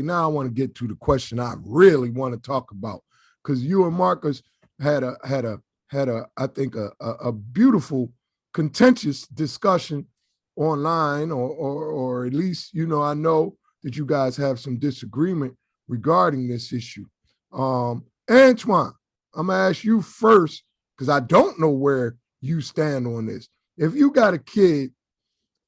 Now I want to get to the question I really want to talk about, because you and Marcus had I think a beautiful contentious discussion online, or at least, I know that you guys have some disagreement regarding this issue. Antoine, I'm gonna ask you first, because I don't know where you stand on this. If you got a kid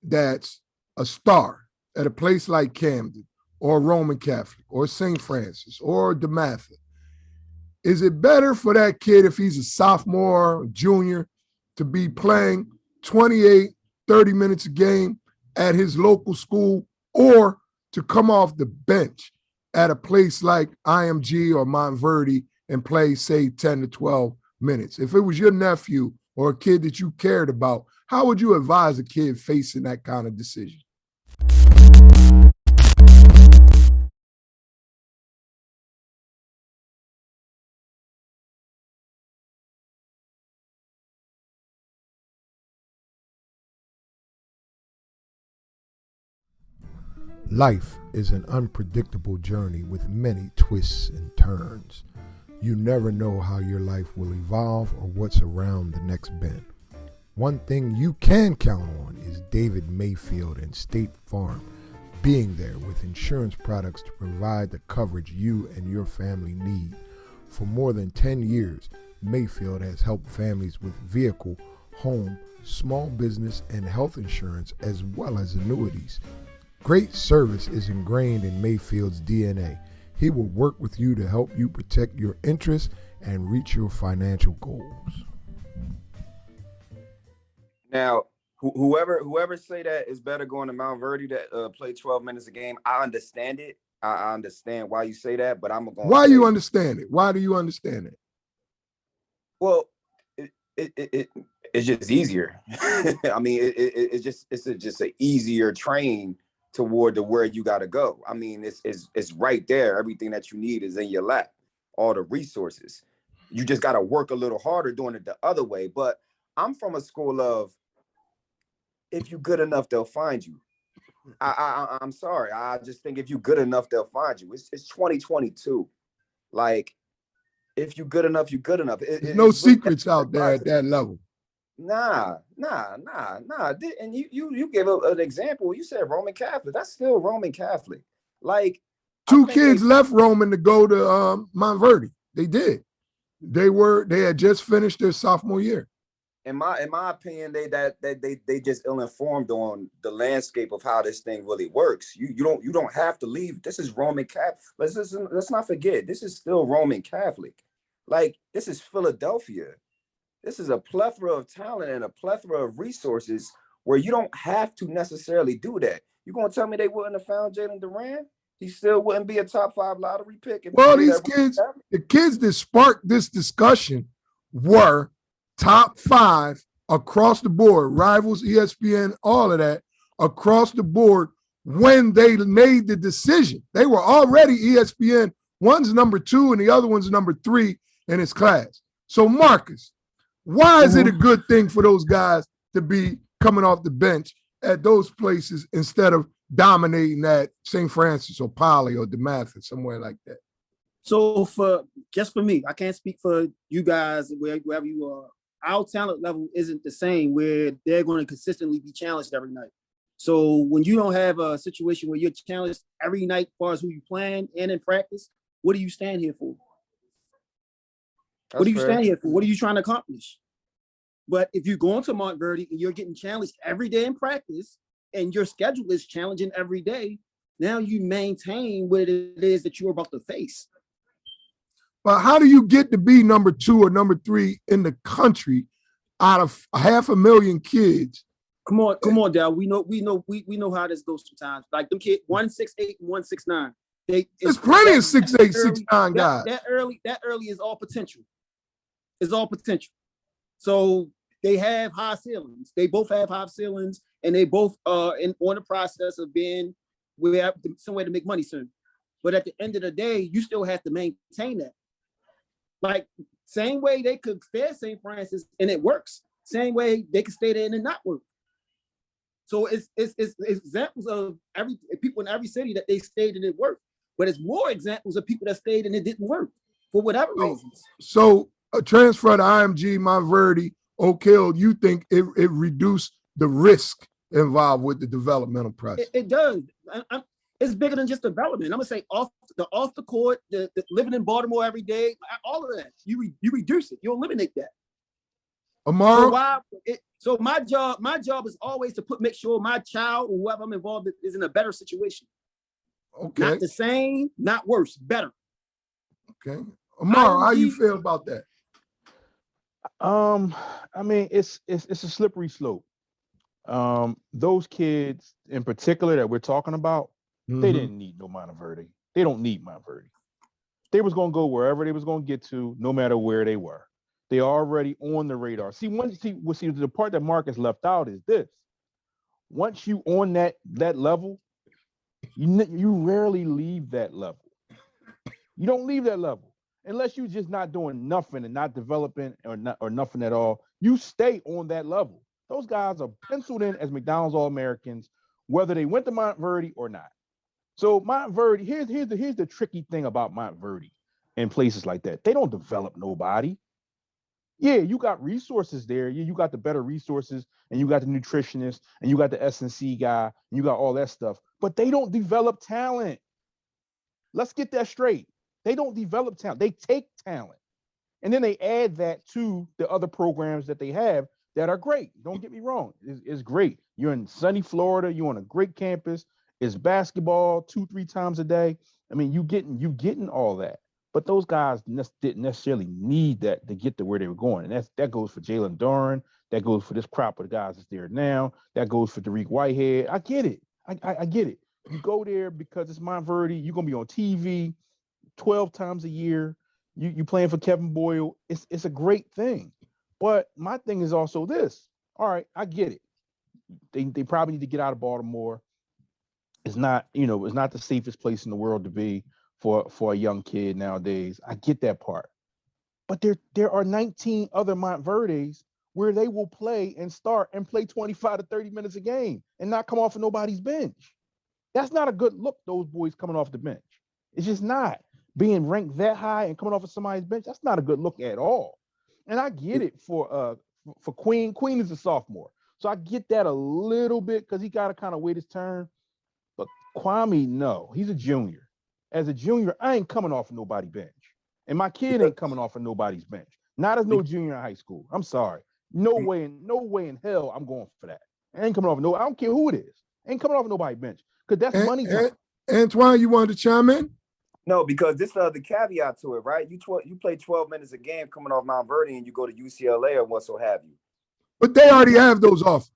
that's a star at a place like Camden or Roman Catholic or St. Francis or DeMatha, is it better for that kid, if he's a sophomore or junior, to be playing 28, 30 minutes a game at his local school, or to come off the bench at a place like IMG or Montverde and play, say, 10 to 12 minutes? If it was your nephew or a kid that you cared about, how would you advise a kid facing that kind of decision? Life is an unpredictable journey with many twists and turns. You never know how your life will evolve or what's around the next bend. One thing you can count on is David Mayfield and State Farm being there with insurance products to provide the coverage you and your family need. For more than 10 years, Mayfield has helped families with vehicle, home, small business, and health insurance, as well as annuities. Great service is ingrained in Mayfield's DNA. He will work with you to help you protect your interests and reach your financial goals. Now, whoever say that it's better going to Montverde to play 12 minutes a game, I understand it. I understand why you say that, but I'm going to Why you understand it? Why do you understand it? Well, it's just easier. I mean, it's just an easier train toward the where you got to go. I mean, it's right there. Everything that you need is in your lap. All the resources. You just got to work a little harder doing it the other way. But I'm from a school of, if you're good enough, they'll find you. I'm sorry. I just think if you're good enough, they'll find you. It's 2022. Like, if you're good enough, you're good enough. There's no secrets out there at that level. Nah. And you gave an example. You said Roman Catholic. That's still Roman Catholic. Like, two kids left Roman to go to Montverde. They did. They had just finished their sophomore year. In my opinion, they just ill-informed on the landscape of how this thing really works. You don't have to leave. This is Roman Catholic. Let's not forget, this is still Roman Catholic. Like, this is Philadelphia. This is a plethora of talent and a plethora of resources where you don't have to necessarily do that. You gonna tell me they wouldn't have found Jalen Duran? He still wouldn't be a top 5 lottery pick. Well, these kids, the kids that sparked this discussion were top 5 across the board, Rivals, ESPN, all of that, across the board when they made the decision. They were already ESPN. One's number 2 and the other one's number 3 in his class. So, Marcus, why is it a good thing for those guys to be coming off the bench at those places instead of dominating at St. Francis or Poly or DeMatha, somewhere like that? So for me, I can't speak for you guys wherever you are. Our talent level isn't the same where they're going to consistently be challenged every night. So when you don't have a situation where you're challenged every night as far as who you playing and in practice, what do you stand here for? What do you stand here for? What are you trying to accomplish? But if you're going to Montverde and you're getting challenged every day in practice and your schedule is challenging every day, now you maintain what it is that you're about to face. But how do you get to be number 2 or number 3 in the country out of 500,000 kids? Come on, Dal. We know how this goes sometimes. Like them kids, 168 and 169. There's plenty of 6'8", 6'9" guys. That early is all potential. It's all potential. So they have high ceilings. They both have high ceilings, and they both are on the process of being somewhere to make money soon. But at the end of the day, you still have to maintain that. Like, same way they could stay at St. Francis and it works. Same way they could stay there and it not work. So it's examples of every people in every city that they stayed and it worked. but it's more examples of people that stayed and it didn't work for whatever reasons. So a transfer to IMG, Montverde, Oak Hill, you think it reduced the risk involved with the developmental process? It does. It's bigger than just development. I'm gonna say off the court, the living in Baltimore every day, all of that. You reduce it. You eliminate that. Amauro? So my job is always to make sure my child or whoever I'm involved in is in a better situation. Okay. Not the same, not worse, better. Okay. Amauro, how you feel about that? I mean, it's a slippery slope. Those kids in particular that we're talking about, they didn't need no Montverde. They don't need Montverde. They was gonna go wherever they was gonna get to, no matter where they were. They already on the radar. See, the part that Marcus left out is this: once you on that level, you rarely leave that level. You don't leave that level unless you're just not doing nothing and not developing or nothing at all. You stay on that level. Those guys are penciled in as McDonald's All-Americans, whether they went to Montverde or not. So Montverde, here's the tricky thing about Montverde and places like that. They don't develop nobody. Yeah, you got resources there. You got the better resources, and you got the nutritionist, and you got the S&C guy, and you got all that stuff. But they don't develop talent. Let's get that straight. They don't develop talent. They take talent, and then they add that to the other programs that they have that are great. Don't get me wrong. It's great. You're in sunny Florida. You're on a great campus. It's basketball 2-3 times a day. I mean, you getting all that. But those guys didn't necessarily need that to get to where they were going. And that goes for Jalen Duran. That goes for this crop of the guys that's there now. That goes for Dariq Whitehead. I get it. I get it. You go there because it's Montverde. You're going to be on TV 12 times a year. You playing for Kevin Boyle. It's a great thing. But my thing is also this. All right, I get it. They probably need to get out of Baltimore. It's not the safest place in the world to be for a young kid nowadays. I get that part. But there are 19 other Montverdes where they will play and start and play 25 to 30 minutes a game and not come off of nobody's bench. That's not a good look, those boys coming off the bench. It's just not. Being ranked that high and coming off of somebody's bench, that's not a good look at all. And I get it for Queen. Queen is a sophomore. So I get that a little bit because he got to kind of wait his turn. But Kwame, no, he's a junior. As a junior, I ain't coming off of nobody's bench. And my kid ain't coming off of nobody's bench. Not as no junior in high school. I'm sorry. No way in hell I'm going for that. I ain't coming off I don't care who it is. I ain't coming off of nobody's bench. Because that's money time. Antoine, you wanted to chime in? No, because this the caveat to it, right? You play 12 minutes a game coming off Montverde and you go to UCLA or what so have you. But they already have those offers.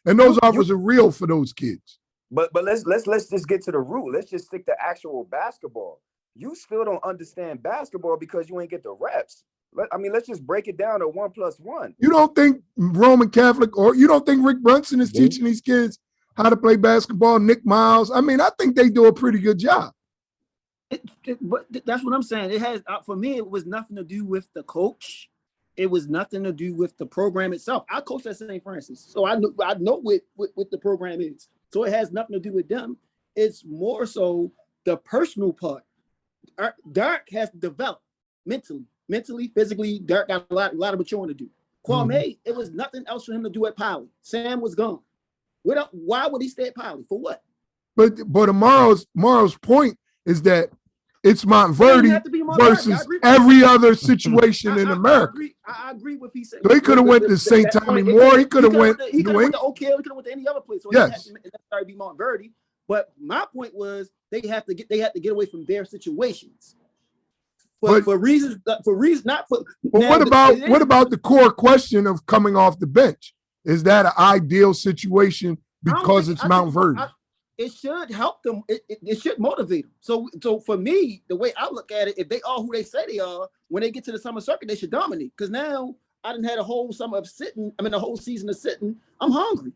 And those offers are real for those kids. But let's just get to the root. Let's just stick to actual basketball. You still don't understand basketball because you ain't get the reps. Let's just break it down to 1+1. You don't think Roman Catholic or you don't think Rick Brunson is teaching these kids how to play basketball? Nick Miles. I mean, I think they do a pretty good job. But that's what I'm saying. It has, for me, it was nothing to do with the coach. It was nothing to do with the program itself. I coached at St. Francis, so I know what the program is. So it has nothing to do with them. It's more so the personal part. Dirk has developed mentally, physically. Dirk got a lot of maturing to do. Kwame, it was nothing else for him to do at Poly. Sam was gone. Why would he stay at Poly? For what? But Amauro's point is that it's Montverde versus every other situation in America. I agree with he said. So he could have went to St. Tommy Moore. He could have went to Oak Hill. He could have went to any other place. So yes. He had to be Montverde. But my point was they had to get away from their situations. For reasons not for. But what about the core question of coming off the bench? Is that an ideal situation because it's Montverde? It should help them. It should motivate them. So for me, the way I look at it, if they are who they say they are, when they get to the summer circuit, they should dominate. Because now I didn't had a whole summer of sitting. A whole season of sitting. I'm hungry.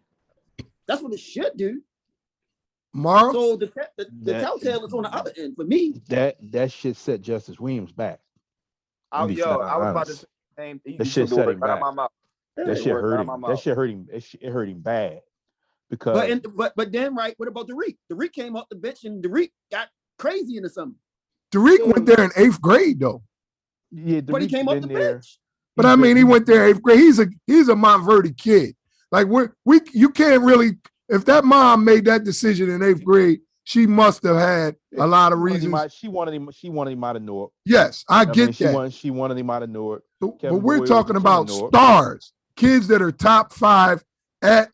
That's what it should do. Mark. So the telltale is on the other end for me. That shit set Justice Williams back. I was about to say the same thing. That shit set him back. That shit hurt him. That shit hurt him. It hurt him bad because but then right, what about Derek? Derek came off the bench and Derek got crazy in the summer. Derek went there in 8th grade though. Yeah, But he came off the bench. But I mean, he went there 8th grade. He's a Montverde kid. Like you can't really, if that mom made that decision in 8th grade, she must have had a lot of reasons. She wanted him out of Newark. Yes, I get that. She wanted him out of Newark. But we're talking about stars, kids that are top 5 at,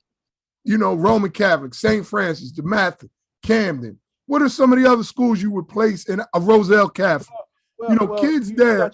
Roman Catholic, St. Francis, DeMatha, Camden. What are some of the other schools you would place in a Roselle Catholic? Kids there.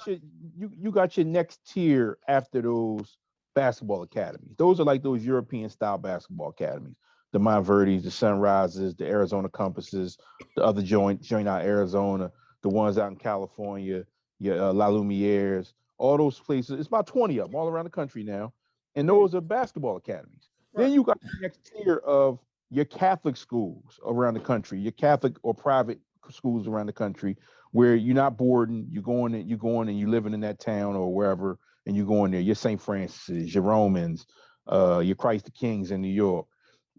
You got your next tier after those basketball academies. Those are like those European style basketball academies. The Montverdes, the Sunrises, the Arizona Compasses, the other joint out Arizona, the ones out in California, your La Lumieres, all those places. It's about 20 of them all around the country now. And those are basketball academies. Right. Then you got the next tier of your Catholic schools around the country, your Catholic or private schools around the country, where you're not boarding, you're going and you're living in that town or wherever, and you're going there. Your St. Francis, your Romans, your Christ the Kings in New York,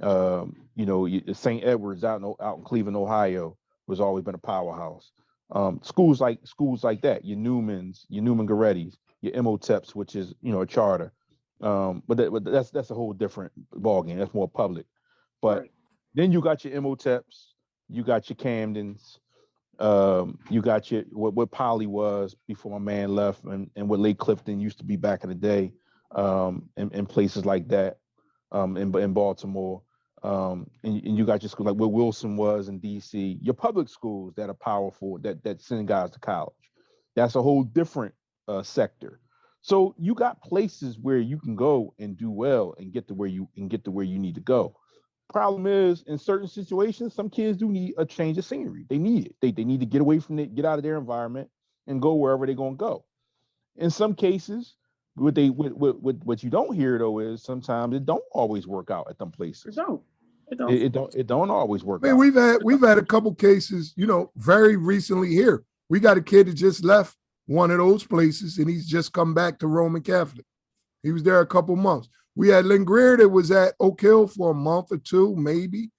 St. Edward's out in Cleveland, Ohio, was always been a powerhouse. Schools like that, your Newmans, your Newman Gorettis, your Emoteps, which is a charter. But that's a whole different ballgame. That's more public. But right. Then you got your Emoteps, you got your Camdens, you got your what Poly was before my man left, and what Lake Clifton used to be back in the day, in places like that, in Baltimore, and you got your schools like where Wilson was in DC. Your public schools that are powerful, that send guys to college. That's a whole different sector. So you got places where you can go and do well and get to where you need to go. Problem is, in certain situations, some kids do need a change of scenery. They need it. They need to get away from it, get out of their environment, and go wherever they're gonna go. In some cases, what you don't hear though is sometimes it don't always work out at them places. It don't always work out. We've had a couple cases, very recently here. We got a kid that just left one of those places, and he's just come back to Roman Catholic. He was there a couple months. We had Lynn Greer that was at Oak Hill for a month or two, maybe.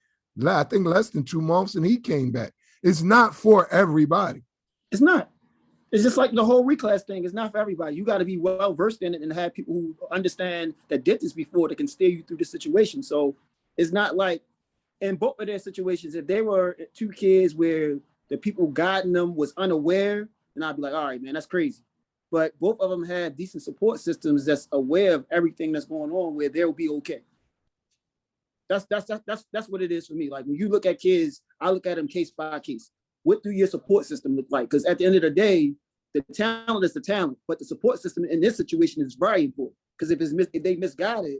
I think less than 2 months, and he came back. It's not for everybody. It's not. It's just like the whole reclass thing. It's not for everybody. You got to be well versed in it and have people who understand that did this before that can steer you through the situation. So it's not like in both of their situations, if they were 2 kids where the people guiding them was unaware, then I'd be like, all right, man, that's crazy. But both of them have decent support systems that's aware of everything that's going on, where they'll be okay. That's what it is for me. Like when you look at kids, I look at them case by case. What do your support system look like? Because at the end of the day, the talent is the talent, but the support system in this situation is very important. Because if they misguided,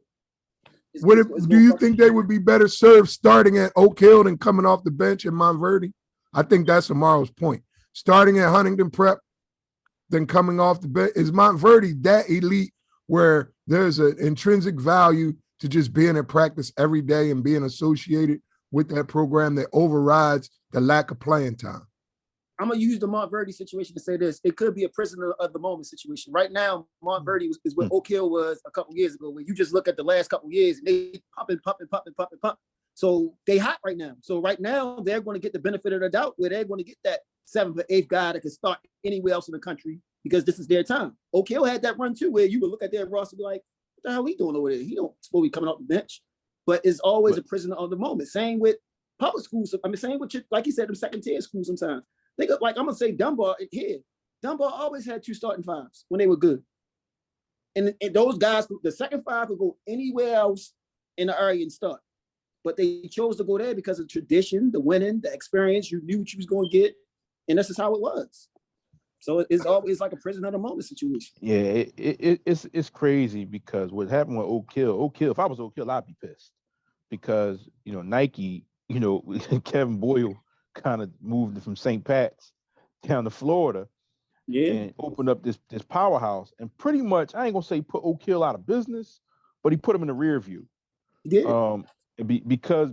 do you think they would be better served starting at Oak Hill than coming off the bench in Montverde? I think that's Amauro's point. Starting at Huntington Prep, then coming off the bench. Is Montverde that elite where there's an intrinsic value to just being at practice every day and being associated with that program that overrides the lack of playing time? I'm going to use the Montverde situation to say this. It could be a prisoner of the moment situation. Right now, Montverde is what Oak Hill was a couple years ago, where you just look at the last couple years and they pumping. So they hot right now. So right now, they're going to get the benefit of the doubt where they're going to get that 7th or 8th guy that can start anywhere else in the country because this is their time. Oak Hill had that run too, where you would look at their roster and be like, what the hell he doing over there? He don't supposed to be coming off the bench. But it's always a prisoner of the moment. Same with public schools. I mean, same with, like you said, them second tier schools sometimes. Think of, like, I'm going to say Dunbar here. Dunbar always had 2 starting 5s when they were good. And those guys, the second 5 could go anywhere else in the area and start. But they chose to go there because of tradition, the winning, the experience. You knew what you was going to get. And this is how it was. So it's always like a prisoner of the moment situation. Yeah, it's crazy because what happened with Oak Hill, if I was Oak Hill, I'd be pissed. Because, Nike, Kevin Boyle kind of moved from St. Pat's down to Florida and opened up this powerhouse. And pretty much, I ain't going to say put Oak Hill out of business, but he put him in the rear view. Yeah. Because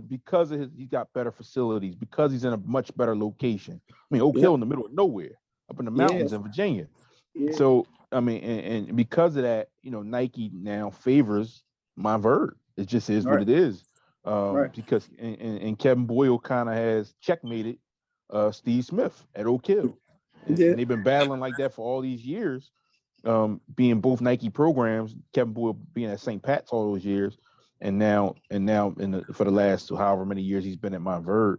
of he's got better facilities, because he's in a much better location. I mean, Oak Hill in the middle of nowhere, up in the mountains in Virginia. Yeah. So, I mean, and because of that, Nike now favors Montverde. It just is what it is. Right. Because and Kevin Boyle kind of has checkmated Steve Smith at Oak Hill. And Yeah. they've been battling like that for all these years, being both Nike programs, Kevin Boyle being at St. Pat's all those years, and now for the last however many years he's been at Montverde.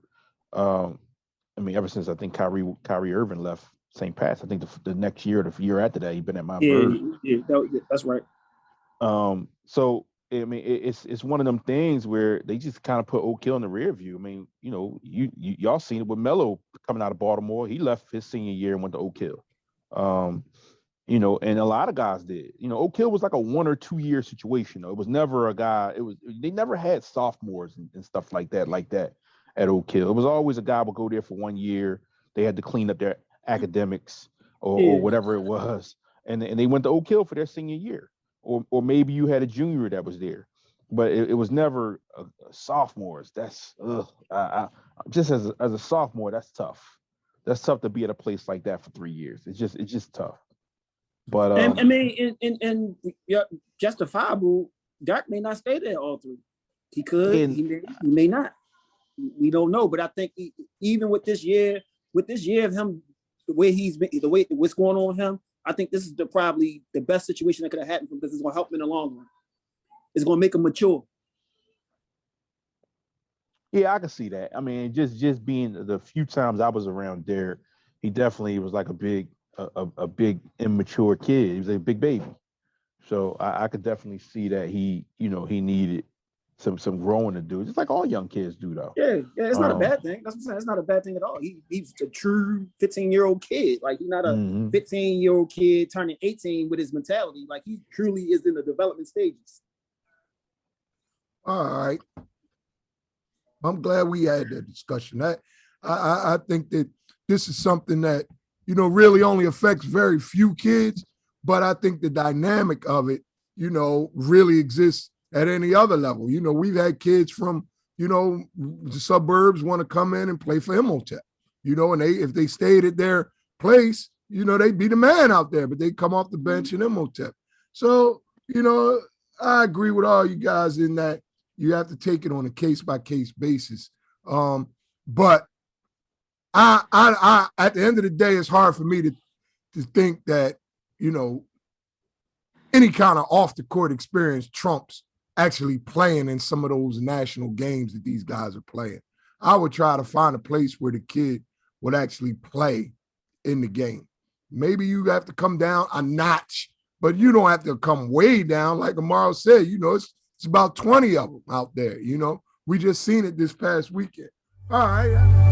I mean, ever since I think Kyrie Irving left St. Pat's, I think the next year or the year after that, he's been at Montverde. Yeah, that's right. So I mean, it's one of them things where they just kind of put Oak Hill in the rear view. I mean, you know, y'all seen it with Melo coming out of Baltimore. He left his senior year and went to Oak Hill. You know, and a lot of guys did. You know, Oak Hill was like a 1 or 2 year situation. Though. It was never a guy. They never had sophomores and stuff like that at Oak Hill. It was always a guy would go there for 1 year. They had to clean up their academics or whatever it was, and they went to Oak Hill for their senior year. Or maybe you had a junior that was there, but it was never a sophomores. That's just as a sophomore, that's tough. That's tough to be at a place like that for 3 years. It's just tough. But I mean, and justifiable. Dirk may not stay there all 3. He could. He may not. We don't know. But I think even with this year of him, the way he's been, what's going on with him. I think this is probably the best situation that could have happened for him because it's going to help him in the long run. It's going to make him mature. Yeah, I can see that. I mean, just being the few times I was around Derek, he definitely was like a big immature kid. He was a big baby. So I could definitely see that he needed some growing to do, just like all young kids do, though. Yeah, it's not a bad thing. That's what I'm saying. It's not a bad thing at all. He's a true 15-year-old kid. Like he's not a 15-year-old kid turning 18 with his mentality. Like he truly is in the development stages. All right. I'm glad we had that discussion. I think that this is something that, you know, really only affects very few kids, but I think the dynamic of it, you know, really exists at any other level. You know, we've had kids from, you know, the suburbs want to come in and play for Imhotep, you know, and if they stayed at their place, you know, they'd be the man out there, but they come off the bench in Imhotep. So, you know, I agree with all you guys in that you have to take it on a case-by-case basis. But I at the end of the day, it's hard for me to think that, you know, any kind of off-the-court experience trumps actually playing in some of those national games that these guys are playing. I would try to find a place where the kid would actually play in the game. Maybe you have to come down a notch, but you don't have to come way down. Like Amauro said, you know, it's about 20 of them out there, you know. We just seen it this past weekend. All right.